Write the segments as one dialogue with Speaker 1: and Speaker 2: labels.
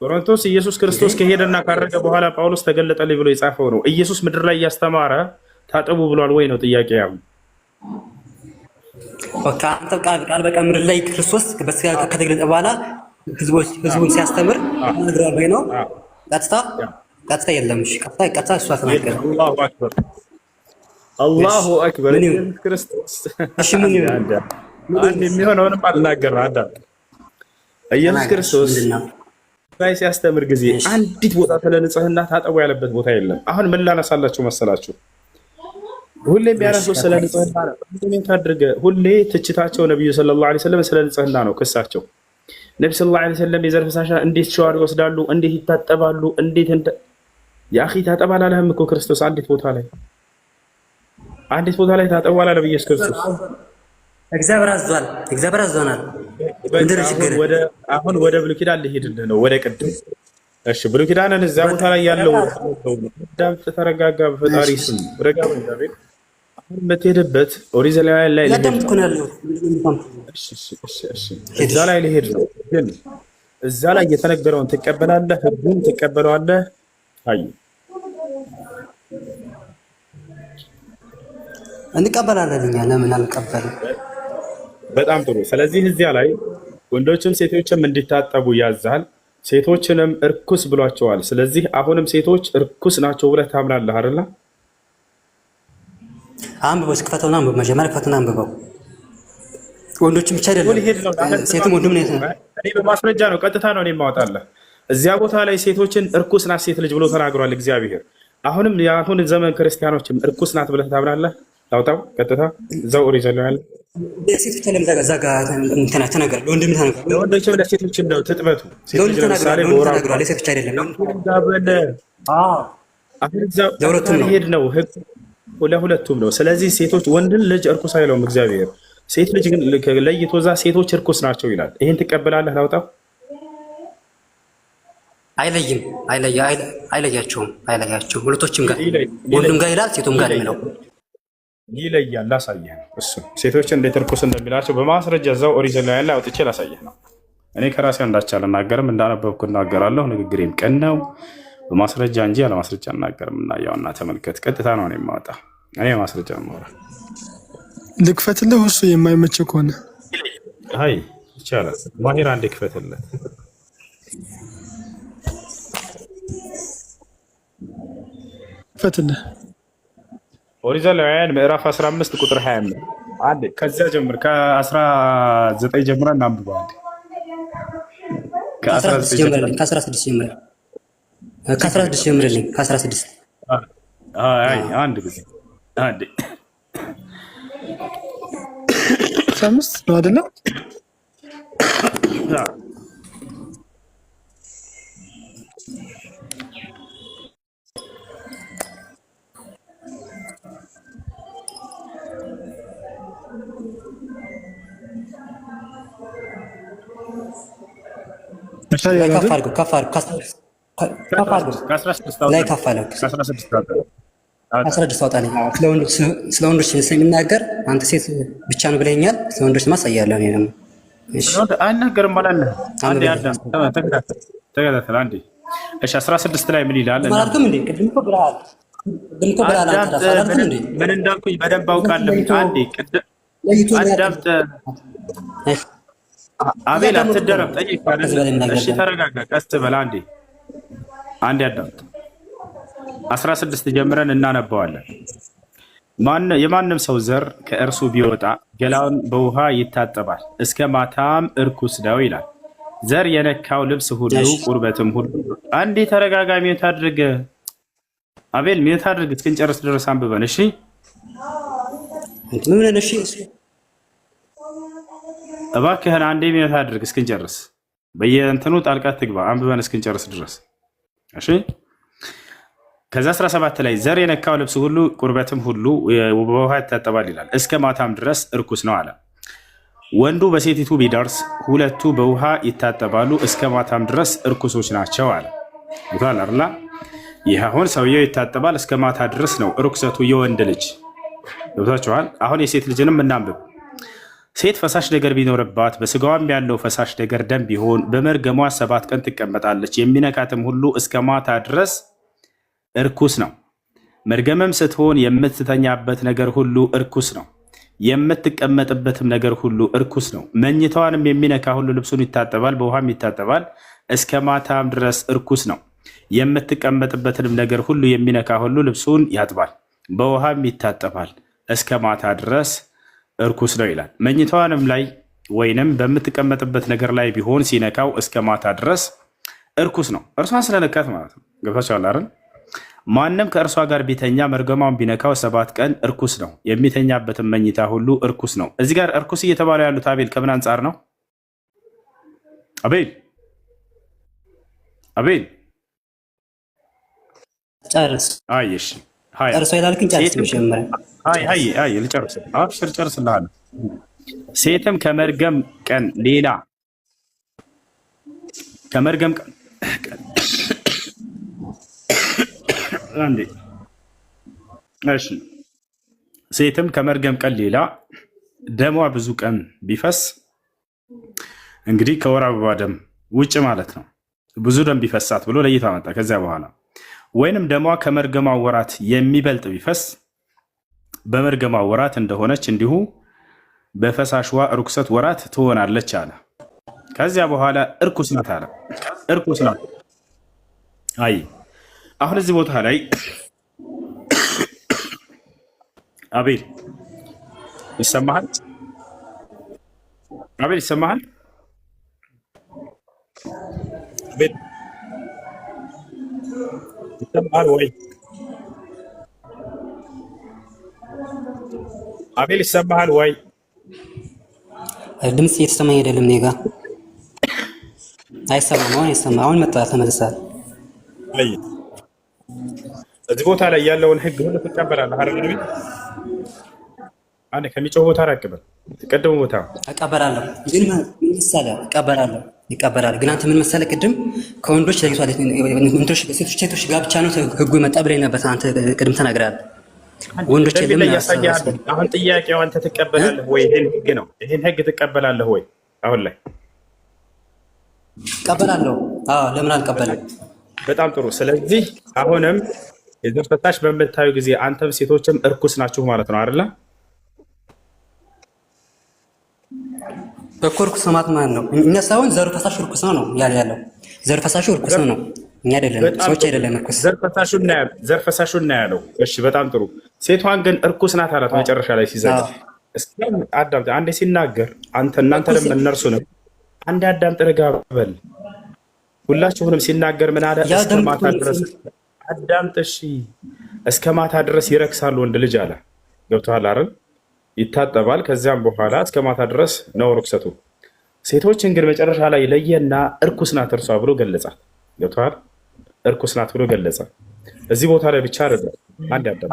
Speaker 1: ቆሮንቶስ ኢየሱስ ክርስቶስ ከሄደና ካረገ በኋላ ጳውሎስ ተገለጠልኝ ብሎ የጻፈው ነው። ኢየሱስ ምድር ላይ እያስተማረ ታጠቡ ብሏል ወይ ነው ጥያቄ። ያው
Speaker 2: አንተ ቃል በቃል ምድር ላይ ክርስቶስ በስጋ ከተገለጠ በኋላ ህዝቡን ሲያስተምር ነግሯል ወይ ነው? ቀጥታ የለም። እሺ ቀጥታ እሱ ተናገረ።
Speaker 1: አላሁ አክበር ክርስቶስ።
Speaker 2: እሺ ምን ይሆናል?
Speaker 1: አንድ የሚሆነውንም አልናገርም። አዳም ኢየሱስ ክርስቶስ ላይ ሲያስተምር ጊዜ አንዲት ቦታ ስለ ንጽህና ታጠቡ ያለበት ቦታ የለም። አሁን ምን ላነሳላችሁ መሰላችሁ? ሁሌ የሚያነሱት ስለ ንጽህና ነው። ሁሌ ትችታቸው ነብዩ ሰለላሁ ዐለይሂ ወሰለም ስለ ንጽህና ነው ክሳቸው። ነብዩ ሰለላሁ ዐለይሂ ወሰለም የዘር ፈሳሽ እንዴት ሻወር ይወስዳሉ? እንዴት ይታጠባሉ? እንዴት ያኺ ታጠባ አላለህም እኮ ክርስቶስ። አንዲት ቦታ ላይ ታጠቡ አላለም ኢየሱስ ክርስቶስ።
Speaker 2: እግዚአብሔር አዟናል።
Speaker 1: አሁን ወደ ብሉይ ኪዳን ልሄድልህ ነው፣ ወደ ቅድም። እሺ ብሉይ ኪዳንን እዚያ ቦታ ላይ ያለው ዳም ተረጋጋ፣ በፈጣሪ ስም ረጋ በእግዚአብሔር። አሁን የምትሄድበት ኦሪት ዘሌዋውያን ላይ እዛ ላይ ልሄድ ነው። ግን እዛ ላይ የተነገረውን ትቀበላለህ? ህጉን ትቀበለዋለህ? አይ
Speaker 2: እንቀበላለን። እኛ ለምን አንቀበልም?
Speaker 1: በጣም ጥሩ። ስለዚህ እዚያ ላይ ወንዶችም ሴቶችም እንዲታጠቡ ያዛል፣ ሴቶችንም እርኩስ ብሏቸዋል። ስለዚህ አሁንም ሴቶች እርኩስ ናቸው ብለህ ታምናለህ አይደለ?
Speaker 2: አንብበው፣ እስክፈተውና አንብበው። መጀመሪያ ክፈተውና አንብበው። ወንዶችም ብቻ አይደለም ሴትም ወንድም ነው።
Speaker 1: እኔ በማስረጃ ነው፣ ቀጥታ ነው እኔ የማወጣለህ። እዚያ ቦታ ላይ ሴቶችን እርኩስ ናት ሴት ልጅ ብሎ ተናግሯል እግዚአብሔር። አሁንም የአሁን ዘመን ክርስቲያኖችም እርኩስ ናት ብለህ ታምናለህ? ታውጣው ቀጥታ እዛው ኦሪት ዘሌዋውያን
Speaker 2: ሴቶች ተነገር ለወንድም ተነገር
Speaker 1: ለወንዶችም ለሴቶችም ነው ትጥበቱ።
Speaker 2: ሴቶች አይደለም
Speaker 1: ሄድ ነው ህግ ለሁለቱም ነው። ስለዚህ ሴቶች ወንድን ልጅ እርኩስ አይለውም እግዚአብሔር። ሴት ልጅ ግን ለይቶ እዛ ሴቶች እርኩስ ናቸው ይላል። ይሄን ትቀበላለህ? ላውጣው
Speaker 2: አይለያቸውም። ሁለቶችም ጋር ወንድም ጋር ይላል፣ ሴቱም ጋር ነው
Speaker 1: ይለያል። ላሳየህ ነው እሱ ሴቶችን እንዴት እርኩስ እንደሚላቸው በማስረጃ እዛው ኦሪት ዘሌዋውያን ላይ አውጥቼ ላሳየህ ነው። እኔ ከራሴ እንዳቻ አልናገርም፣ እንዳነበብኩ እናገራለሁ። ንግግሬም ቀን ነው፣ በማስረጃ እንጂ ያለ ማስረጃ አልናገርም። እና ያውና ተመልከት፣ ቀጥታ ነው እኔ የማወጣ። እኔ ማስረጃ ነው።
Speaker 3: ልክፈትልህ እሱ የማይመቸው ከሆነ
Speaker 1: አይ ይቻላል። ማሂር አንዴ ክፈትልህ።
Speaker 3: ክፈትልህ
Speaker 1: ኦሪት ዘሌዋውያን ምዕራፍ 15 ቁጥር 25 አንዴ ከዚያ ጀምር፣ ከ19 ጀምረን እናንብበው። አንዴ
Speaker 2: ከ16 ጀምረልኝ።
Speaker 1: አይ አንድ ጊዜ አንዴ
Speaker 3: 15 ነው አይደለ?
Speaker 2: ከፍ አውጣልኝ። ስለ ወንዶች ስለሚናገር አንተ ሴት ብቻ ነው ብለኛል። ስለ ወንዶች ማሳያለሁ። እኔ ደግሞ
Speaker 1: አይናገርም አላለህ? አንዴ አዳም ተከታተል አንዴ። እሺ 16 ላይ ምን ይላል? ምን እንዳልኩኝ በደንብ አውቃለሁ። አንዴ አዳምጥ አቤል፣ አትደረም። ጠይቅ። እሺ ተረጋጋ፣ ቀስ በል። አንዴ አዳምጥ። 16 ጀምረን እናነባዋለን። የማንም ሰው ዘር ከእርሱ ቢወጣ ገላውን በውሃ ይታጠባል፣ እስከ ማታም እርኩስ ነው ይላል። ዘር የነካው ልብስ ሁሉ ቁርበትም ሁሉ። አንዴ ተረጋጋ። ሚዩት አድርግ አቤል፣ ሚዩት አድርግ። እስክንጨርስ ድረስ አንብበን። እሺ እባክህን አንዴ ሚዩት አድርግ እስክንጨርስ። በየእንትኑ ጣልቃ ትግባ። አንብበን እስክንጨርስ ድረስ እሺ። ከዛ 17 ላይ ዘር የነካው ልብስ ሁሉ ቁርበትም ሁሉ በውሃ ይታጠባል ይላል፣ እስከ ማታም ድረስ እርኩስ ነው አለ። ወንዱ በሴቲቱ ቢደርስ ሁለቱ በውሃ ይታጠባሉ፣ እስከ ማታም ድረስ እርኩሶች ናቸው አለ። ይታል አይደል? ይህ አሁን ሰውየው ይታጠባል እስከ ማታ ድረስ ነው እርኩሰቱ የወንድ ልጅ። ገብታችኋል? አሁን የሴት ልጅንም እናንብብ። ሴት ፈሳሽ ነገር ቢኖርባት በስጋዋም ያለው ፈሳሽ ነገር ደም ቢሆን በመርገሟ 7 ቀን ትቀመጣለች። የሚነካትም ሁሉ እስከ ማታ ድረስ እርኩስ ነው። መርገምም ስትሆን የምትተኛበት ነገር ሁሉ እርኩስ ነው። የምትቀመጥበትም ነገር ሁሉ እርኩስ ነው። መኝታዋንም የሚነካ ሁሉ ልብሱን ይታጠባል፣ በውሃም ይታጠባል፣ እስከ ማታም ድረስ እርኩስ ነው። የምትቀመጥበትንም ነገር ሁሉ የሚነካ ሁሉ ልብሱን ያጥባል፣ በውሃም ይታጠባል፣ እስከ ማታ ድረስ እርኩስ ነው ይላል። መኝታዋንም ላይ ወይንም በምትቀመጥበት ነገር ላይ ቢሆን ሲነካው እስከ ማታ ድረስ እርኩስ ነው። እርሷን ስለነካት ማለት ነው። ገብታችኋል አይደል? ማንም ከእርሷ ጋር ቢተኛ መርገሟን ቢነካው 7 ቀን እርኩስ ነው። የሚተኛበትን መኝታ ሁሉ እርኩስ ነው። እዚህ ጋር እርኩስ እየተባሉ ያሉት አቤል ከምን አንጻር ነው? አቤል
Speaker 2: ጨርስ።
Speaker 1: አይሽ
Speaker 2: ጨርሶ ይላልክን ጨርስ።
Speaker 1: ልጨርስልሃለሁ። ሴትም ከመርገም ቀን ሌላ ሴትም ከመርገም ቀን ሌላ ደሟ ብዙ ቀን ቢፈስ እንግዲህ ከወር አበባ ደም ውጭ ማለት ነው። ብዙ ደም ቢፈሳት ብሎ ለይታ መጣ። ከዚያ በኋላ ወይንም ደሟ ከመርገማ ወራት የሚበልጥ ቢፈስ በመርገማ ወራት እንደሆነች እንዲሁ በፈሳሽዋ ርኩሰት ወራት ትሆናለች አለ። ከዚያ በኋላ እርኩስ ናት አለ። እርኩስ ናት። አይ አሁን እዚህ ቦታ ላይ አቤል ይሰማሃል? አቤል ይሰማሃል? ይሰማሃል ወይ? አቤል ይሰማሃል ወይ?
Speaker 2: ድምፅ እየተሰማኝ አይደለም። እኔ ጋ አይሰማም። አሁን ይሰማ። አሁን መጣ ተመልሳል።
Speaker 1: አይ እዚህ ቦታ ላይ ያለውን ህግ ሁሉ ትቀበላለህ አይደል? አንዴ ከሚጮህ ቦታ ራቅ በል። ቅድም ቦታ
Speaker 2: እቀበላለሁ ግን ምን መሰለህ ይቀበላል። ግን አንተ ምን መሰለህ ቅድም ከወንዶች ለይቷል። ሴቶች ጋር ብቻ ነው ህጉ የመጣ ብለኝ ነበር። አንተ ቅድም ተናግረሃል። ወንዶች ለምን ያሳያል?
Speaker 1: አሁን ጥያቄው አንተ ትቀበላለህ ወይ? ይሄን ህግ ነው። ይሄን ህግ ትቀበላለህ ወይ? አሁን ላይ
Speaker 2: እቀበላለሁ። አዎ ለምን አልቀበልም?
Speaker 1: በጣም ጥሩ። ስለዚህ አሁንም የዘር ፈሳሽ በምታዩ ጊዜ አንተም ሴቶችም እርኩስ ናችሁ ማለት ነው አይደለ?
Speaker 2: እኮ እርኩስ ማለት ነው። እኛ ሳይሆን ዘሩ ፈሳሽ እርኩስ ነው ያለው። ዘር ፈሳሹ እርኩስ ነው፣ እኛ አይደለም፣ ሰዎች አይደለም እርኩስ።
Speaker 1: ዘር ፈሳሹን ነው ያለው። እሺ በጣም ጥሩ። ሴቷን ግን እርኩስ ናት አላት መጨረሻ ላይ ሲዘጋ። እስኪ አዳምጥ አንዴ ሲናገር እናንተ ለምን እነርሱንም አንዴ አዳምጥ ረጋ በል። ሁላችሁንም ሲናገር ምን አለ? እስከ ማታ ድረስ አዳምጥ። እሺ እስከ ማታ ድረስ ይረክሳል ወንድ ልጅ አለ። ገብቶሃል አይደል? ይታጠባል። ከዚያም በኋላ እስከ ማታ ድረስ ነው ርኩሰቱ። ሴቶችን ግን መጨረሻ ላይ ለየና እርኩስ ናት እርሷ ብሎ ገለጻት። ገብቶሃል? እርኩስ ናት ብሎ ገለጸ። እዚህ ቦታ ላይ ብቻ አይደለም። አንድ ያዳምጥ።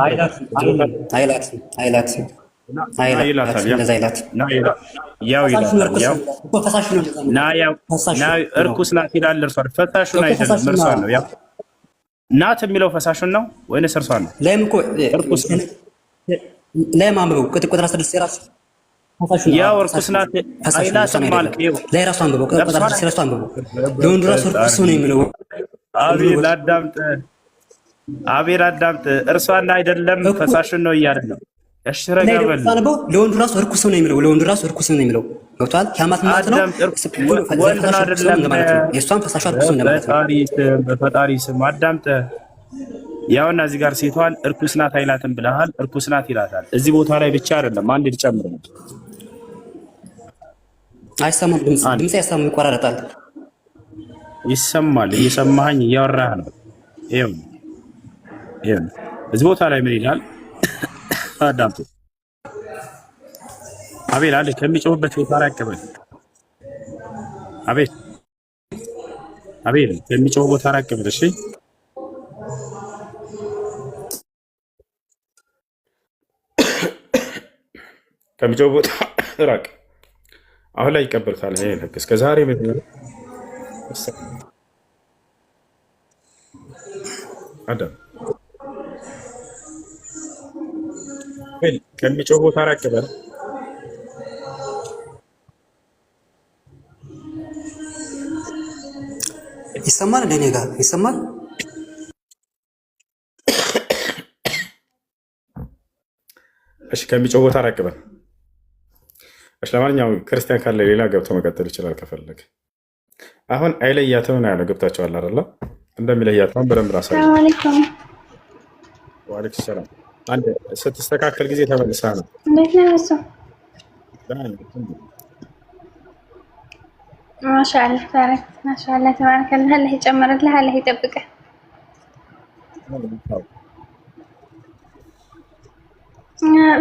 Speaker 1: እርኩስ ናት ይላል። እርሷን ፈሳሹን አይደለም እርሷን ነው። ያው ናት የሚለው ፈሳሹን ነው ወይንስ እርሷን ነው?
Speaker 2: ላይም አንብበው ቁጥር 16 የራሱ
Speaker 1: ያው እርኩስ ናት አይላትም ማለት ነው።
Speaker 2: ላይ ራሱ አንብበው ቁጥር 16 ራሱ አንብበው። ለወንዱ ራሱ እርኩስ ነው የሚለው አቤል አዳምጥ። እርሷን አይደለም ፈሳሹን ነው እያለ ነው። እሺ ረጋ በል። ለወንዱ ራሱ እርኩስ ነው የሚለው ለወንዱ ራሱ እርኩስ ነው የሚለው ገብቶሃል? ኪያማት ማለት ነው።
Speaker 1: ወንድ አይደለም
Speaker 2: የእሷን ፈሳሿ እርኩስ ነው ማለት ነው።
Speaker 1: በፈጣሪ ስም አዳምጥ። ያውና እዚህ ጋር ሴቷን እርኩስ ናት አይላትም ብለሃል። እርኩስ ናት ይላታል። እዚህ ቦታ ላይ ብቻ አይደለም። አንድ ልጨምር ነው።
Speaker 2: አይሰማም። ድምጽ አይሰማም፣ ይቆራረጣል።
Speaker 1: ይሰማል። እየሰማኸኝ እያወራህ ነው። ይኸው እዚህ ቦታ ላይ ምን ይላል? አዳምጡ። አቤል አለ ከሚጮህበት ቦታ ራቅ በል። አቤል ከሚጮህ ቦታ ራቅ በል። እሺ ከሚጮህ ቦታ ራቅ። አሁን ላይ ይቀበልታል። ይሄ ህግ እስከ ዛሬ አዳም ከሚጮህ ቦታ ራቅ በል።
Speaker 2: ይሰማል? እንደኔ ጋር ይሰማል?
Speaker 1: እሺ ከሚጮህ ቦታ ራቅ በል። እሺ ለማንኛውም ክርስቲያን ካለ ሌላ ገብቶ መቀጠል ይችላል ከፈለገ። አሁን አይለያትም ነው ያለው። ገብታችኋል አይደለ? እንደሚለያትም በደንብ ራሳ።
Speaker 4: ሰላም አለይኩም።
Speaker 1: ወአለይኩም ሰላም። አንድ ስትስተካከል ጊዜ ተመልሳ ነው።
Speaker 4: እንዴት ነው እሱ? ማሻአላህ ባረክ። ማሻአላህ ተባረከልህ። አላህ ይጨምርልህ። አላህ ይጠብቅህ።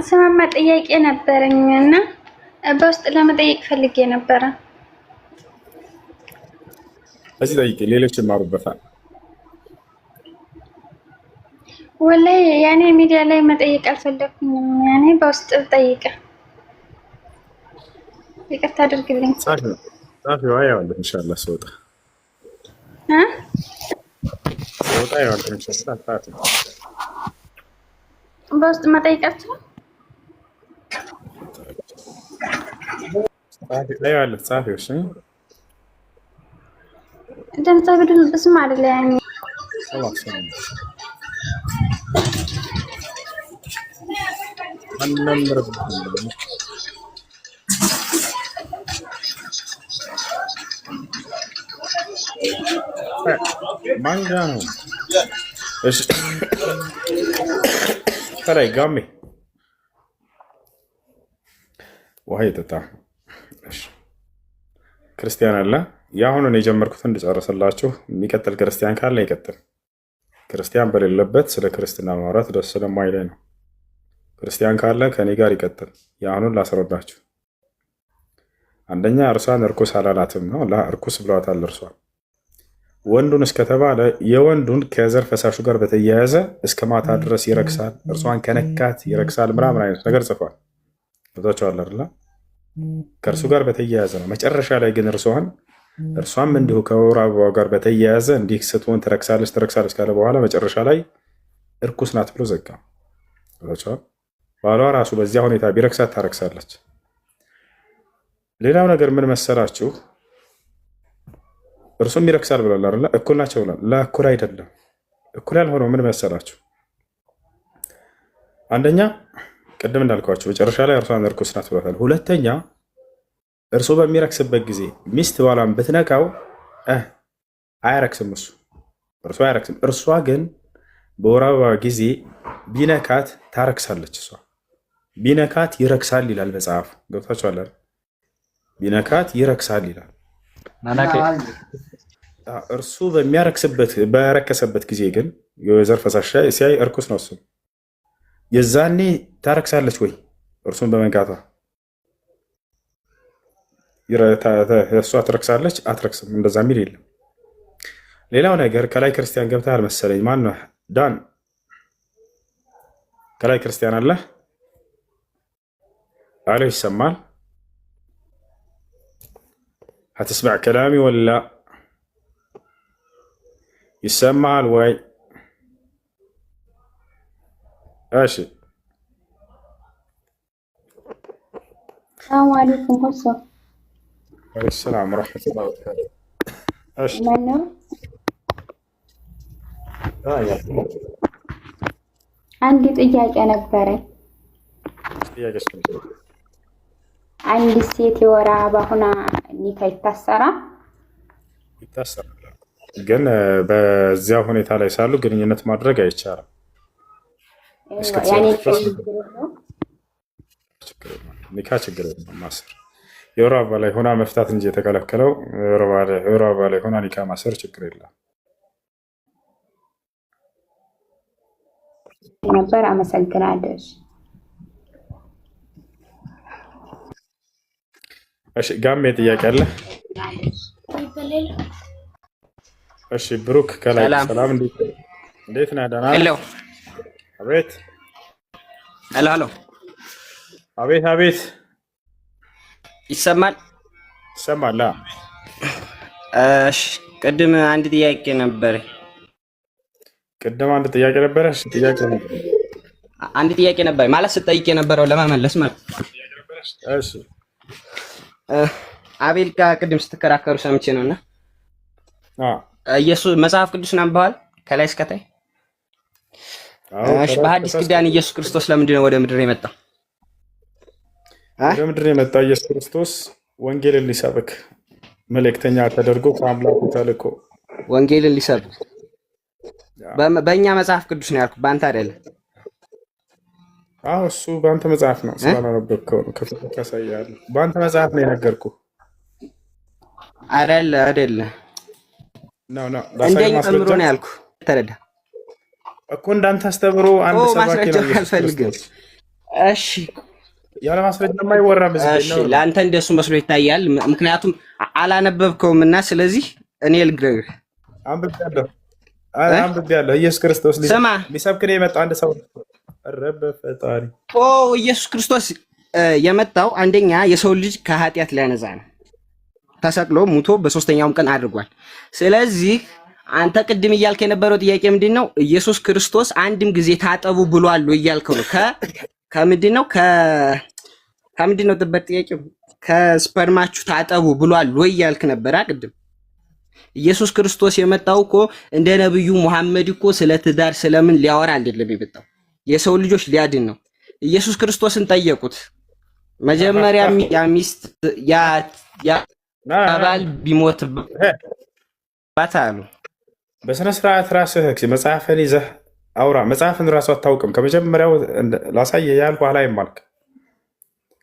Speaker 4: ስማማ ጥያቄ ነበረኝ እና በውስጥ ለመጠየቅ ፈልጌ ነበረ።
Speaker 1: እዚህ ጠይቄ ሌሎች ይማሩበታል።
Speaker 4: ወላሂ ያኔ ሚዲያ ላይ መጠየቅ አልፈለኩኝም። ያኔ በውስጥ ጠይቀ ይቅርታ አድርግልኝ።
Speaker 1: ጻፊው አያዋለሁ ኢንሻአላህ ስወጣ አያዋለሁ ኢንሻአላህ ጻፊው
Speaker 4: በውስጥ መጠየቃችሁ
Speaker 1: አያዋለሁ ጻፊው እሺ
Speaker 4: ድምጽ ብድል በስም አይደለ ያኔ
Speaker 1: ሰላም ሰላም አንነምር ማንጋ ነው። እሺ ከላይ ጋሜ ውሃ ይጠጣ። እሺ ክርስቲያን አለ። የአሁኑን የጀመርኩትን እንድጨርስላችሁ የሚቀጥል ክርስቲያን ካለ ይቀጥል። ክርስቲያን በሌለበት ስለ ክርስትና ማውራት ደስ ስለማይለኝ ነው። ክርስቲያን ካለ ከኔ ጋር ይቀጥል። የአሁኑን ላስረዳችሁ። አንደኛ እርሷን እርኩስ አላላትም ነው። እርኩስ ብለዋታል። እርሷን ወንዱን እስከተባለ የወንዱን ከዘር ፈሳሹ ጋር በተያያዘ እስከ ማታ ድረስ ይረክሳል፣ እርሷን ከነካት ይረክሳል ምናምን አይነት ነገር ጽፏል። ቦታቸዋል አይደለ? ከእርሱ ጋር በተያያዘ ነው። መጨረሻ ላይ ግን እርሷም እንዲሁ ከወር አበባዋ ጋር በተያያዘ እንዲህ ስትሆን ትረክሳለች ካለ በኋላ መጨረሻ ላይ እርኩስ ናት ብሎ ዘጋ። ቦታቸዋል። ባሏ ራሱ በዚያ ሁኔታ ቢረክሳት ታረክሳለች። ሌላው ነገር ምን መሰላችሁ? እርሱም ይረክሳል ብሏል አይደለ? እኩል ናቸው ብሏል። ለእኩል አይደለም። እኩል ያልሆነው ምን መሰላችሁ? አንደኛ ቅድም እንዳልኳቸው መጨረሻ ላይ እርሷን እርኩስ ናት ብሏታል። ሁለተኛ እርሱ በሚረክስበት ጊዜ ሚስት ባሏን ብትነካው አያረክስም። እርሱ አያረክስም። እርሷ ግን በወር አበባ ጊዜ ቢነካት ታረክሳለች። እሷ ቢነካት ይረክሳል ይላል መጽሐፉ። ገብታችኋል? ቢነካት ይረክሳል ይላል። እርሱ በረከሰበት ጊዜ ግን የዘር ፈሳሽ ሲያይ እርኩስ ነው። እሱ የዛኔ ታረክሳለች ወይ? እርሱን በመንካቷ እሷ ትረክሳለች? አትረክስም። እንደዛ የሚል የለም። ሌላው ነገር ከላይ ክርስቲያን ገብተሃል መሰለኝ። ማን ነው ዳን? ከላይ ክርስቲያን አለ አለ። ይሰማል? هتسمع كلامي ولا لا؟ يسمع الواي ماشي.
Speaker 4: السلام عليكم. هسه
Speaker 1: وعليكم السلام ورحمة الله وبركاته. ايش؟
Speaker 4: منو؟ عندي ጥያቄ ነበረኝ።
Speaker 1: ጥያቄሽ ነው?
Speaker 4: አንድ ሴት የወር አበባ ሆና ኒካ ይታሰራል?
Speaker 1: ይታሰራል፣ ግን በዚያ ሁኔታ ላይ ሳሉ ግንኙነት ማድረግ አይቻልም። ኒካ ችግር የለም ማሰር። የወር አበባ ላይ ሆና መፍታት እንጂ የተከለከለው የወር አበባ ላይ ሆና ኒካ ማሰር ችግር የለም
Speaker 4: ነበር። አመሰግናለሁ።
Speaker 1: እሺ ጋሜ ጥያቄ አለ? እሺ ብሩክ ከላይ ሰላም፣ እንዴት ነህ? ደህና ነህ? አቤት
Speaker 5: ሄሎ
Speaker 1: አቤት አቤት።
Speaker 5: ይሰማል?
Speaker 1: ይሰማል።
Speaker 5: እሺ ቅድም አንድ ጥያቄ ነበረ።
Speaker 1: አንድ ጥያቄ ነበረ
Speaker 5: ማለት ስጠይቅ የነበረው ለመመለስ ማለት።
Speaker 1: እሺ
Speaker 5: አቤል ጋር ቅድም ስትከራከሩ ሰምቼ ነውና ኢየሱስ መጽሐፍ ቅዱስን አንብበዋል ከላይ እስከታይ? እሺ በሐዲስ ኪዳን ኢየሱስ ክርስቶስ ለምንድን ነው ወደ ምድር የመጣው?
Speaker 1: ወደ ምድር የመጣ ኢየሱስ ክርስቶስ ወንጌልን ሊሰብክ መልእክተኛ ተደርጎ ከአምላኩ ተልኮ
Speaker 5: ወንጌልን ሊሰብክ በእኛ መጽሐፍ ቅዱስ ነው ያልኩት፣ በአንተ አይደለም።
Speaker 1: አዎ እሱ በአንተ መጽሐፍ ነው ስላላነበብከው ነው። ከፈለክ ያሳያለሁ። በአንተ መጽሐፍ ነው የነገርኩህ።
Speaker 5: አይደለ እንደኛ አስተምሮ ነው ያልኩህ። ተረዳ
Speaker 1: እኮ እንዳንተ አስተምሮ አንድ ሰባኪ ነው
Speaker 5: አልፈልግም። እሺ
Speaker 1: ያለ ማስረጃ የማይወራ በዚህ ነው።
Speaker 5: ለአንተ እንደሱ መስሎ ይታያል፣ ምክንያቱም አላነበብከውምና። ስለዚህ እኔ ልግረህ
Speaker 1: አንብቤያለሁ። ኢየሱስ ክርስቶስ ሊሰብክ ነው የመጣ አንድ ሰው ረበ ፈጣሪ
Speaker 5: ኢየሱስ ክርስቶስ የመጣው አንደኛ የሰው ልጅ ከኃጢአት ሊያነጻ ነው። ተሰቅሎ ሙቶ በሶስተኛውም ቀን አድርጓል። ስለዚህ አንተ ቅድም እያልክ የነበረው ጥያቄ ምንድን ነው? ኢየሱስ ክርስቶስ አንድም ጊዜ ታጠቡ ብሏል ወይ እያልከው ነው። ከምንድን ነው ከምንድን ነው ጥበት ጥያቄው? ከስፐርማችሁ ታጠቡ ብሏል ወይ እያልክ ነበር ቅድም። ኢየሱስ ክርስቶስ የመጣው እኮ እንደ ነብዩ መሐመድ እኮ ስለ ትዳር ስለምን ሊያወራ አይደለም የመጣው፣ የሰው ልጆች ሊያድን ነው። ኢየሱስ ክርስቶስን ጠየቁት። መጀመሪያ ሚስት ባል ቢሞትባት አሉ።
Speaker 1: በስነ ስርዓት ራስህ መጽሐፍን ይዘህ አውራ። መጽሐፍን ራሱ አታውቅም። ከመጀመሪያው ላሳየህ ያልኩህ አላይም አልክ።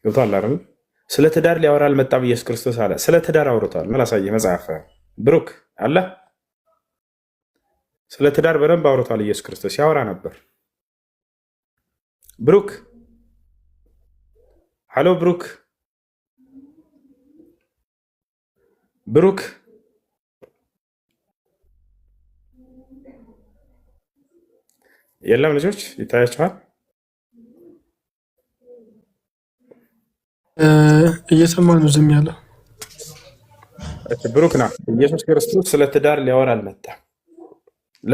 Speaker 1: ገብቶሃል አይደል? ስለ ትዳር ሊያወራ አልመጣም ኢየሱስ ክርስቶስ አለ። ስለ ትዳር አውርቷል። ላሳየህ መጽሐፍ ብሩክ አለ። ስለ ትዳር በደንብ አውርቷል ኢየሱስ ክርስቶስ። ያወራ ነበር። ብሩክ ሃሎ፣ ብሩክ የለም ልጆች ይታያችኋል?
Speaker 3: እየሰማ ነው ዝም ያለው።
Speaker 1: ብሩክ ና። ኢየሱስ ክርስቶስ ስለ ትዳር ሊያወራ አልመጣም።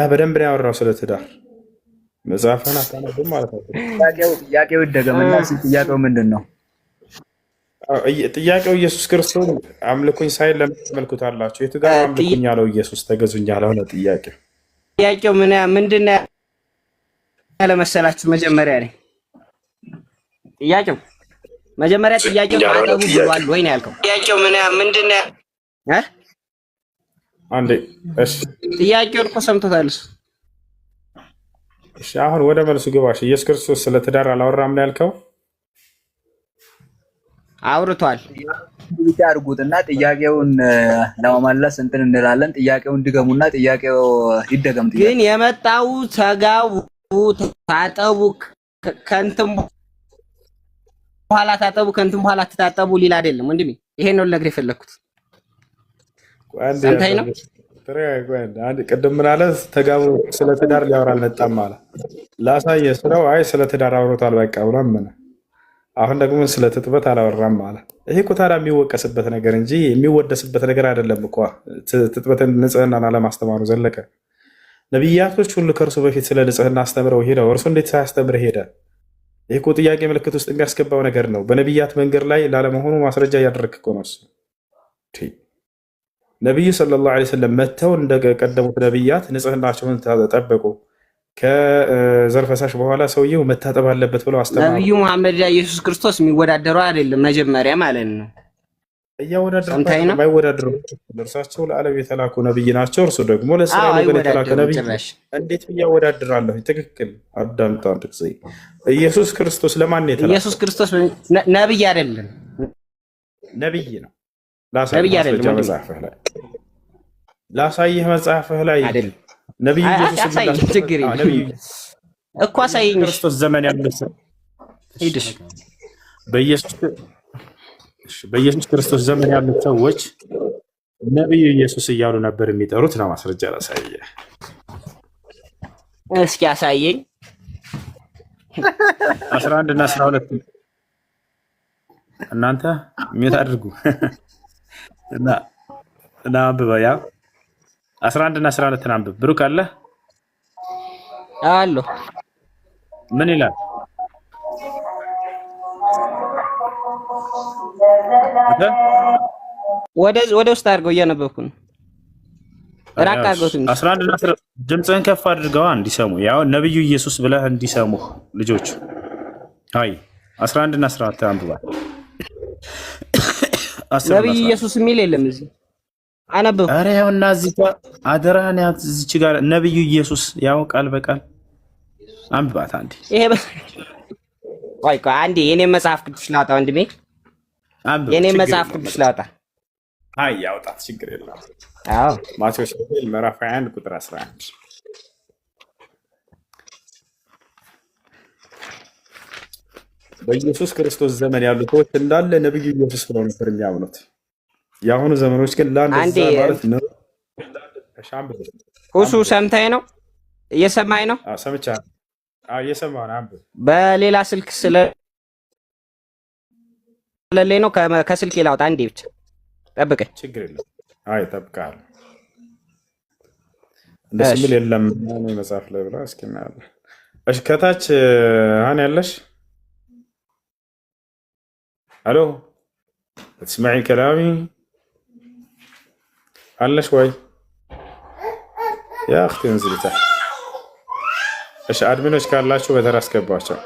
Speaker 1: በደንብ ነው ያወራው ስለ ትዳር። መጽሐፍን አታነብም ማለት ነው።
Speaker 6: ጥያቄው ይደገምና ጥያቄው ምንድን ነው?
Speaker 1: ጥያቄው ኢየሱስ ክርስቶስ አምልኩኝ ሳይል ለምን ትመልኩታላችሁ? የቱ ጋር አምልኩኝ ያለው ኢየሱስ ተገዙኝ ያለው ነው ጥያቄው።
Speaker 5: ጥያቄው ምንድን ነው ያለ መሰላችሁ? መጀመሪያ ጥያቄው ታጠቡ ብሏል ወይ ነው ያልከው። ጥያቄው ምንድን ነው?
Speaker 1: አንዴ እሺ፣
Speaker 5: ጥያቄውን እኮ ሰምቶታል እሱ።
Speaker 1: እሺ አሁን ወደ መልሱ ግባሽ። ኢየሱስ ክርስቶስ ስለ ትዳር አላወራም ነው ያልከው?
Speaker 5: አውርቷል።
Speaker 6: ብቻ አድርጉትና ጥያቄውን ለማመለስ እንትን እንላለን። ጥያቄውን ድገሙና ጥያቄው ይደገም።
Speaker 5: ግን የመጣው ተጋቡ ታጠቡ ከንቱም በኋላ ታጠቡ ከንቱም በኋላ ትታጠቡ ሊል አይደለም ወንድሜ። ይሄን ነው ልነግርህ የፈለኩት። ሰምተኸኝ ነው?
Speaker 1: ቅድም ምን አለ? ተጋቡ ስለ ትዳር ሊያወራ አልመጣም አለ። ላሳየህ ስለው አይ ስለ ትዳር አውርቷል በቃ ብሎ አመነ። አሁን ደግሞ ስለ ትጥበት አላወራም አለ። ይሄ እኮ ታዲያ የሚወቀስበት ነገር እንጂ የሚወደስበት ነገር አይደለም እኮ። ትጥበትን ንጽህናን አለማስተማሩ ዘለቀ። ነቢያቶች ሁሉ ከእርሱ በፊት ስለ ንጽህና አስተምረው ሄደው እርሱ እንዴት ሳያስተምር ሄደ? ይህ እኮ ጥያቄ ምልክት ውስጥ የሚያስገባው ነገር ነው። በነቢያት መንገድ ላይ ላለመሆኑ ማስረጃ እያደረግህ እኮ ነው። ነቢዩ ሰለላሁ ዐለይሂ ወሰለም መጥተው እንደቀደሙት ነቢያት ንጽህናቸውን ጠበቁ። ከዘር ፈሳሽ በኋላ ሰውየው መታጠብ አለበት ብለው አስተማሩ።
Speaker 5: ነቢዩ መሐመድ ኢየሱስ ክርስቶስ የሚወዳደረው አይደለም መጀመሪያ ማለት ነው።
Speaker 1: እያወዳደሩ እርሳቸው ለዓለም የተላኩ ነብይ ናቸው። እርሱ ደግሞ ለእስራኤል ወገን የተላከ ነብይ። እንዴት እያወዳድራለሁ? ትክክል። አዳምጥ አንድ ጊዜ። ኢየሱስ ክርስቶስ ለማን ነው የተላከው?
Speaker 5: ኢየሱስ ክርስቶስ ነብይ አይደለም፣
Speaker 1: ነብይ ነው። ላሳይህ መጽሐፍህ ላይ አይደለም። ነብይ ኢየሱስ
Speaker 5: እኮ አሳየኝ።
Speaker 1: ክርስቶስ ዘመን ያለው ሄድሽ በኢየሱስ ክርስቶስ ዘመን ያሉት ሰዎች ነብዩ ኢየሱስ እያሉ ነበር የሚጠሩት ነው። ማስረጃ ላሳየህ።
Speaker 5: እስኪ አሳየኝ።
Speaker 1: 11 እና 12 እናንተ ምን አድርጉ እና አንብበ። ያ 11 እና 12 አንብብ። ብሩክ አለ
Speaker 5: አሎ
Speaker 1: ምን ይላል?
Speaker 5: ወደ ውስጥ አድርገው እያነበብኩ ነው። ራቅ አድርገው ትንሽ
Speaker 1: 11 እና 10 ድምፅህን ከፍ አድርገዋ እንዲሰሙ። ያው ነብዩ ኢየሱስ ብለህ እንዲሰሙ ልጆች። አይ 11 እና 14 አንብባ።
Speaker 5: ነብዩ ኢየሱስ የሚል የለም እዚህ አነበብ።
Speaker 1: ኧረ ያውና እዚህ ጋር አደራህን ያት እዚች ጋር ነብዩ ኢየሱስ ያው ቃል በቃል አንብባት አንዴ።
Speaker 5: ይሄ ቆይ አንዴ የኔ መጽሐፍ ቅዱስ ላውጣ ወንድሜ፣ የኔ መጽሐፍ ቅዱስ ላውጣ።
Speaker 1: አይ ያውጣት ችግር የለም።
Speaker 5: አዎ
Speaker 1: ማቴዎስ ምዕራፍ 21 ቁጥር 11 በኢየሱስ ክርስቶስ ዘመን ያሉ ሰዎች እንዳለ ነብዩ ኢየሱስ ብለው ነበር የሚያምኑት። የአሁኑ ዘመኖች ግን ለአንድ ማለት ነው።
Speaker 5: ሁሱ ሰምተኸኝ ነው? እየሰማኸኝ ነው?
Speaker 1: ሰምቻለሁ። እየሰማሁ ነው። አንብብ።
Speaker 5: በሌላ ስልክ ስለሌለኝ ነው። ከስልኬ ላውጣ አንዴ ብቻ ጠብቀኝ።
Speaker 1: ችግር የለም። አይ እጠብቅሃለሁ። እንደሱ የሚል የለም መጽሐፍ ላይ ብላ እስኪ እናያለን። እሺ ከታች አሁን ያለሽ አሎ تسمعي كلامي على شوي يا اختي انزلي تحت. ايش ادمنوش ካላችሁ በተራ አስገባቸው።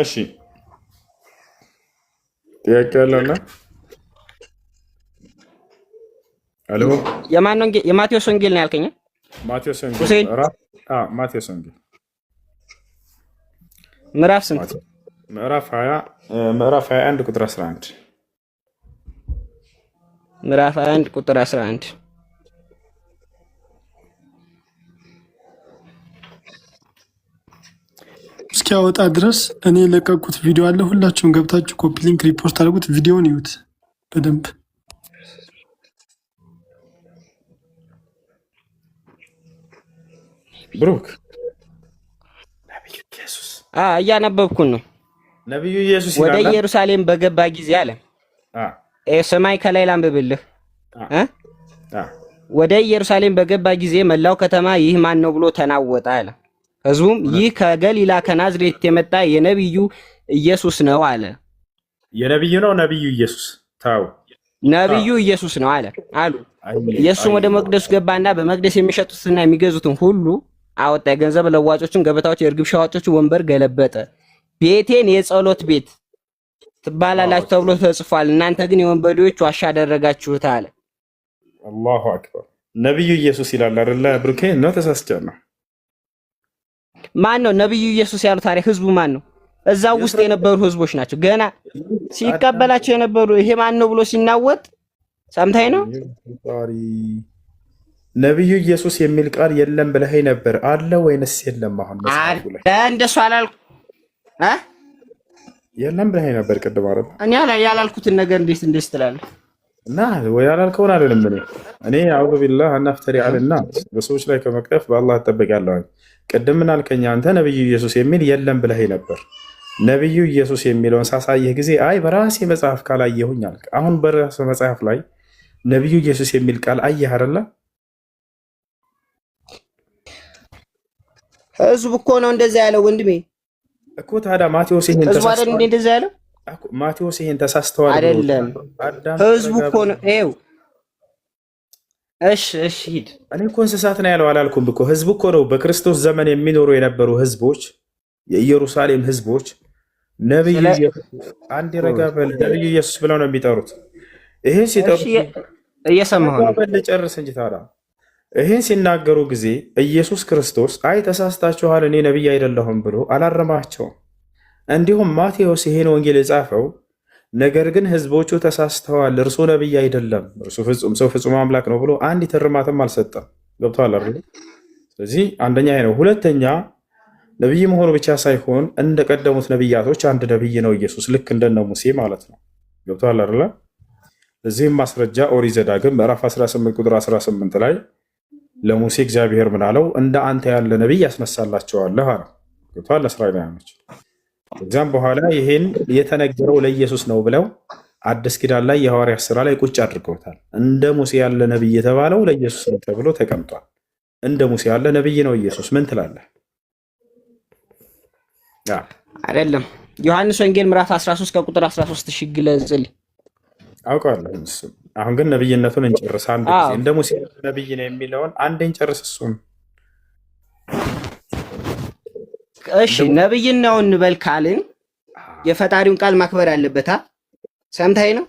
Speaker 1: እሺ ጥያቄ አለና አሎ
Speaker 5: የማን ነው? የማቴዎስ ወንጌል ነው ያልከኝ?
Speaker 1: ማቴዎስ ወንጌል ማቴዎስ ወንጌል
Speaker 5: ምዕራፍ ስንት?
Speaker 1: ምዕራፍ 21 ቁጥር 11
Speaker 5: ምዕራፍ 21 ቁጥር 11
Speaker 3: እስኪያወጣ ድረስ እኔ የለቀኩት ቪዲዮ አለ። ሁላችሁም ገብታችሁ ኮፒ ሊንክ ሪፖስት አድርጉት። ቪዲዮውን ይዩት በደንብ።
Speaker 1: ብሩክ ነብዩ ኢየሱስ
Speaker 5: እያነበብኩን ነው።
Speaker 1: ነብዩ ኢየሱስ
Speaker 5: ወደ ኢየሩሳሌም በገባ ጊዜ አለ። ሰማይ ከላይ ላንብብልህ። ወደ ኢየሩሳሌም በገባ ጊዜ መላው ከተማ ይህ ማን ነው ብሎ ተናወጠ አለ። ህዝቡም ይህ ከገሊላ ከናዝሬት የመጣ የነብዩ ኢየሱስ ነው አለ።
Speaker 1: የነብዩ ነው ነብዩ ኢየሱስ ታው
Speaker 5: ነብዩ ኢየሱስ ነው አለ አሉ። ኢየሱስም ወደ መቅደሱ ገባና በመቅደስ የሚሸጡትና የሚገዙትን ሁሉ አወጣ። የገንዘብ ለዋጮችን ገበታዎች፣ የእርግብ ሻዋጮችን ወንበር ገለበጠ። ቤቴን የጸሎት ቤት ትባላላችሁ ተብሎ ተጽፏል፣ እናንተ ግን የወንበዴዎች ዋሻ አደረጋችሁት አለ።
Speaker 1: አላሁ አክበር። ነብዩ ኢየሱስ ይላል አይደለ? ብሩኬ ነው ተሳስቻለሁ።
Speaker 5: ማን ነው ነብዩ ኢየሱስ ያሉት? ታሪክ ህዝቡ ማን ነው? እዛው ውስጥ የነበሩ ህዝቦች ናቸው። ገና ሲቀበላቸው የነበሩ ይሄ ማን ነው ብሎ ሲናወጥ ሰምታይ ነው።
Speaker 1: ነብዩ ኢየሱስ የሚል ቃል የለም ብለህ ነበር አለ ወይንስ የለም? አሁን መጽሐፉ ላይ
Speaker 5: እንደሱ አላልኩ
Speaker 1: የለም ብለህ ነበር ቅድም አይደል?
Speaker 5: እኔ ያላልኩትን ነገር እንዴት ትላለህ?
Speaker 1: እና ወይ ያላልከውን አይደለም። እኔ አውዙ ቢላህ አናፍተሪ አለና በሰዎች ላይ ከመቅጠፍ በአላህ እጠብቃለሁ። ቅድም ምን አልከኝ አንተ? ነብዩ ኢየሱስ የሚል የለም ብለህ ነበር። ነብዩ ኢየሱስ የሚለውን ሳሳየህ ጊዜ አይ በራሴ መጽሐፍ ካላየሁኝ አልክ። አሁን በራሴ መጽሐፍ ላይ ነብዩ ኢየሱስ የሚል ቃል አየህ አይደለ?
Speaker 5: ህዝቡ እኮ ነው እንደዛ ያለው ወንድሜ
Speaker 1: እኮ። ታዲያ ማቴዎስ ይሄን ተሳስተዋል
Speaker 5: እንደዛ ያለው
Speaker 1: ማቴዎስ ይሄን ተሳስተዋል
Speaker 5: አይደለም። ህዝቡ እኮ ነው ይኸው። እሺ ሂድ።
Speaker 1: እኔ እኮ እንስሳት ነው ያለው አላልኩም እኮ። ህዝቡ እኮ ነው በክርስቶስ ዘመን የሚኖሩ የነበሩ ህዝቦች፣ የኢየሩሳሌም ህዝቦች ነብዩ አንድ ረጋበል ነብዩ ኢየሱስ ብለው ነው የሚጠሩት። ይሄን ሲጠሩ
Speaker 5: እየሰማሁ ነው።
Speaker 1: ጨርስ እንጂ ታዲያ ይሄን ሲናገሩ ጊዜ ኢየሱስ ክርስቶስ አይ ተሳስታችኋል፣ እኔ ነብይ አይደለሁም ብሎ አላረማቸውም። እንዲሁም ማቴዎስ ይሄን ወንጌል የጻፈው ነገር ግን ህዝቦቹ ተሳስተዋል፣ እርሱ ነብይ አይደለም፣ እርሱ ፍጹም ሰው ፍጹም አምላክ ነው ብሎ አንዲት እርማትም አልሰጠም። ገብቶሃል አይደል? ስለዚህ አንደኛ ይሄ ነው። ሁለተኛ ነብይ መሆኑ ብቻ ሳይሆን እንደቀደሙት ነብያቶች አንድ ነብይ ነው ኢየሱስ፣ ልክ እንደነ ሙሴ ማለት ነው። ገብቶሃል አይደል? ለዚህም ማስረጃ ኦሪት ዘዳግም ምዕራፍ 18 ቁጥር 18 ላይ ለሙሴ እግዚአብሔር ምን አለው? እንደ አንተ ያለ ነብይ ያስነሳላቸዋለሁ አለ። ገብቶሃል? ለእስራኤላውያኖች። ከዚያም በኋላ ይሄን የተነገረው ለኢየሱስ ነው ብለው አዲስ ኪዳን ላይ የሐዋርያት ሥራ ላይ ቁጭ አድርገውታል። እንደ ሙሴ ያለ ነብይ የተባለው ለኢየሱስ ተብሎ ተቀምጧል። እንደ ሙሴ ያለ ነብይ ነው ኢየሱስ። ምን ትላለህ?
Speaker 5: አይደለም ዮሐንስ ወንጌል ምዕራፍ 13 ከቁጥር 13 ግለጽልኝ።
Speaker 1: አውቃለሁ እሱ። አሁን ግን ነብይነቱን እንጨርስ አንድ ጊዜ። እንደ ሙሴ ያለ ነብይ ነው የሚለውን አንዴ እንጨርስ እሱን።
Speaker 5: እሺ ነብይን ነው እንበል ካልን የፈጣሪውን ቃል ማክበር አለበታ። ሰምተኸኝ ነው?